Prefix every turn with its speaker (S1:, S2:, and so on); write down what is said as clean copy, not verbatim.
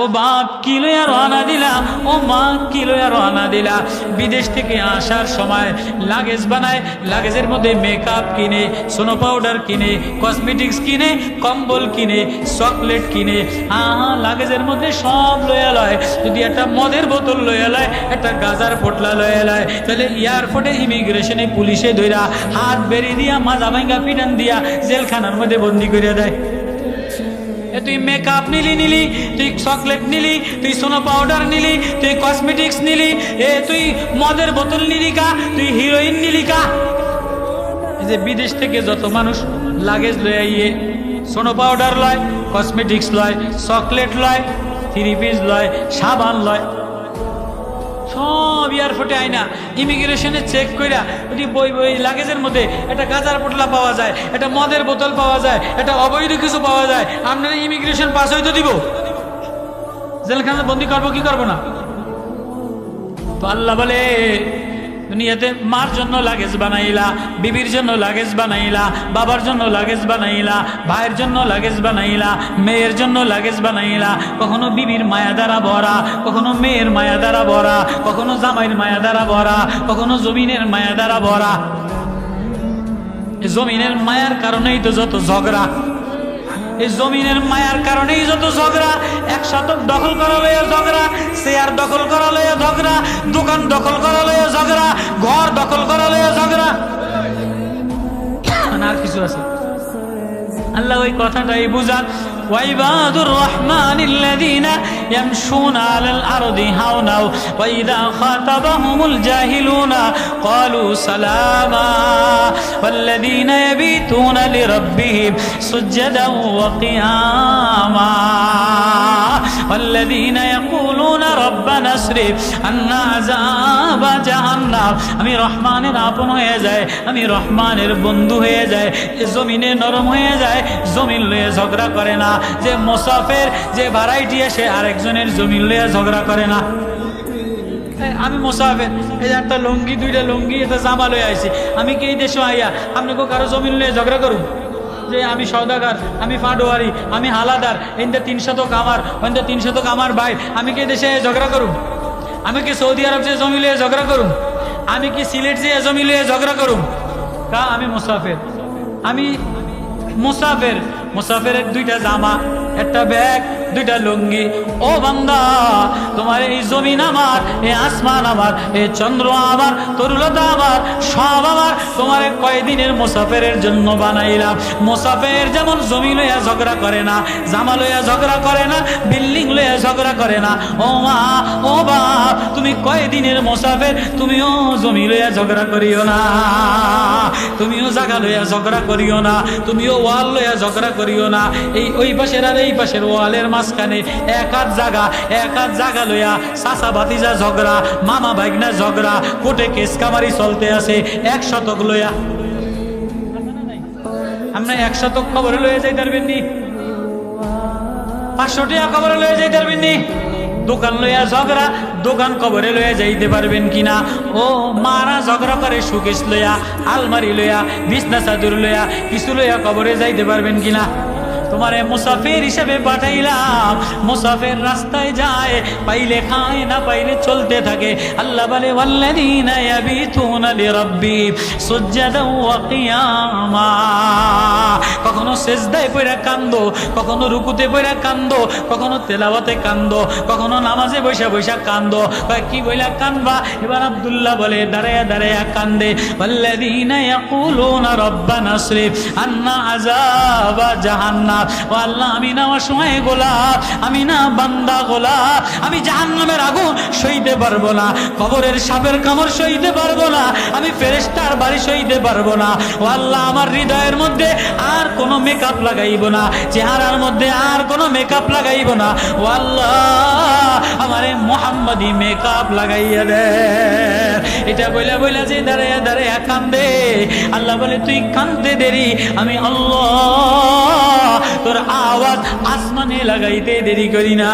S1: ও বাপ কি লইয়া রওনা দিলা, ও মা কি লইয়া রওনা দিলা। বিদেশ থেকে আসার সময় লাগেজ বানায়, লাগেজের মধ্যে মেকআপ কিনে, সোনো পাউডার কিনে, কসমেটিক্স কিনে, কম্বল কিনে, চকলেট কিনে, লাগেজের মধ্যে সব লইয়া লয়। যদি একটা মদের বোতল লইয়া লয়, একটা গাজার পোটলা লইয়া লয়, তাহলে এয়ারপোর্টে ইমিগ্রেশনে পুলিশে ধইরা হাত বেরিয়ে দিয়া মাজা ভাঙ্গা পিটান দিয়া জেলখানার মধ্যে বন্দি করে দেয়। তুই মেকআপ নিলি, তুই চকলেট নিলি, তুই সোনো পাউডার নিলি, তুই কসমেটিক্স নিলি, তুই মদের বোতল নিলি কা, তুই হিরোইন নিলি কা। যে বিদেশ থেকে যত মানুষ লাগেজ লয়ে আইয়ে সোনো পাউডার লয়, কসমেটিক্স লয়, চকলেট লয়, থ্রি পিস লয়, সাবান লয়, সব এয়ারপোর্টে আইনা ইমিগ্রেশনে চেক কইরা যদি বই লাগেজের মধ্যে একটা গাজার পোটলা পাওয়া যায়, একটা মদের বোতল পাওয়া যায়, একটা অবৈধ কিছু পাওয়া যায়, আপনারা ইমিগ্রেশন পাস হইতে দিব? জেলখানা বন্দি করবো কি করবো না? তো আল্লাহ বলে দুনিয়াতে মার জন্য লাগেজ বানাইলা, বিবির জন্য লাগেজ বানাইলা, বাবার জন্য লাগেজ বানাইলা, ভাইয়ের জন্য লাগেজ বানাইলা, মেয়ের জন্য লাগেজ বানাইলা। কখনো বিবির মায়া দ্বারা ভরা, কখনো মেয়ের মায়া দ্বারা ভরা, কখনো জামাইয়ের মায়া দ্বারা ভরা, কখনো জমিনের মায়া দ্বারা ভরা। জমিনের মায়ার কারণেই তো যত ঝগড়া, এই জমিনের মায়ার কারণেই যত ঝগড়া। 1 শতক দখল করা লইয়া ঝগড়া, চেয়ার দখল করা লইয়া ঝগড়া, দোকান দখল করা লইয়া ঝগড়া, ঘর দখল করা লইয়া ঝগড়া। আর কিছু আছে? আল্লাহ ওই কথাটাই বুঝান, ওয়াইবাদুর রহমানিল্লাযীনা ইয়ামশুনা আলাল আরদি হাওনা ওয়া ইযা খাতাবাহুমুল জাহিলুনা ক্বালু সালামা ওয়াল্লাযীনা ইয়াবিতুনা লিরাব্বিহিম সুজদান ওয়া কিয়ামা ওয়াল্লাযীনা ইয়াকুলুনা রাব্বানা আসরিফ আন্না আযাবা জাহান্নাম। আমি রহমানের আপন হয়ে যায়, আমি রহমানের বন্ধু হয়ে যায়, জমিনে নরম হয়ে যায়, জমিন লয়ে ঝগড়া করে না। যে মুসাফির, যে ভাড়াইটি আসে আরেকজনের জমিন লয়ে ঝগড়া করে না। আমি মুসাফির, এই একটা লুঙ্গি, 2টা লুঙ্গি, এটা জামা লয়ে আইছি, আমি কি এই দেশে আইয়া আপনি কারো জমিন লয়ে ঝগড়া করুন? যে আমি সওদাগার, আমি ফাঁডোয়ারি, আমি হালাদার, এনতে 3 শতক আমার, ওনতে 3 শতক আমার ভাই, আমি কি দেশে ঝগড়া করুন? আমি কি সৌদি আরব যে জমি লয়ে ঝগড়া করুন? আমি কি সিলেট যে জমি লয়ে ঝগড়া করুন? কা আমি মুসাফির, আমি মুসাফির। মুসাফিরের 2টা জামা, একটা ব্যাগ, 2টা লুঙ্গি। ও বান্দা, তোমার এই জমিন আমার, এই আসমান আমার, এই চন্দ্র আমার, তরুলতা আমার, সব আমার। তোমার কয়দিনের মুসাফিরের জন্য বানাইলাম। মুসাফির যেমন জমি লইয়া ঝগড়া করে না, জামা লইয়া ঝগড়া করে না, বিল্ডিং লইয়া ঝগড়া করে না। ও মা, ও বাপ, তুমি কয়দিনের মুসাফির, তুমিও জমি লইয়া ঝগড়া করিও না, তুমিও জায়গা লইয়া ঝগড়া করিও না, তুমিও ওয়াল লইয়া ঝগড়া করিও না। এই ওই পাশের আর এই পাশের ওয়ালের মাঝখানে এক হাত জায়গা লইয়া চাচা ভাতিজা ঝগড়া, মামা ভাগনা ঝগড়া, কোর্টে কেস কামারি চলতে আছে 1 শতক লইয়া। আমরা 1 শতক খবরে লইয়া যাই পারবেন নি? 500 টাকা খবরে লইয়া যাই পারবেন নি? দোকান লইয়া ঝগড়া, দোকান কবরে লইয়া যাইতে পারবেন কিনা? ও মারা ঝগড়া করে সুকেশ লইয়া, আলমারি লইয়া, বিছনা চাদর লইয়া, কিছু লইয়া কবরে যাইতে পারবেন কিনা? তোমারে মুসাফির হিসেবে পাঠাইলাম। মুসাফির রাস্তায় যায়, পাইলে খায়, না পাইলে চলতে থাকে। আল্লাহ বলে ওয়াল্লাযীনা ইয়াবিতুনা লিরাব্বিহিম সুজদান ওয়া কিয়ামা। কখনো সিজদায় পড়ে কান্দো, কখনো রুকুতে পড়ে কান্দো, কখনো তেলাওয়াতে কান্দো, কখনো নামাজে বসে কান্দো। কি বইলা কান্দবা? এবার আব্দুল্লাহ বলে দাঁড়ায়া দাঁড়ায়া কান্দে, ওয়াল্লাযীনা ইয়াকুলুনা রাব্বানা আসরিফ আন্না আযাবা জাহান্নাম। ও আল্লাহ, আমি না অসময়ে গোলাপ, আমি না বান্দা গোলাপ, আমি জাহান্নামের আগুন সইতে পারবো না, কবরের সাপের কামড় সইতে পারবো না, আমি ফেরেশতার বাড়ি সইতে পারবো না। ও আল্লাহ, আমার হৃদয়ের মধ্যে আর কোনো মেকআপ লাগাইব না, চেহারার মধ্যে আর কোনো মেকআপ লাগাইব না। ও আল্লাহ, আমারে মুহাম্মাদি মেকআপ লাগাইয়া দে। এটা বইলা বইলা যে দাঁড়ায়া দাঁড়ায়া কান্দে। আল্লাহ বলে তুই কান্দতে দেরি, আমি আল্লাহ তোর আওয়াজ আসমানে লাগাইতে দেরি করি না।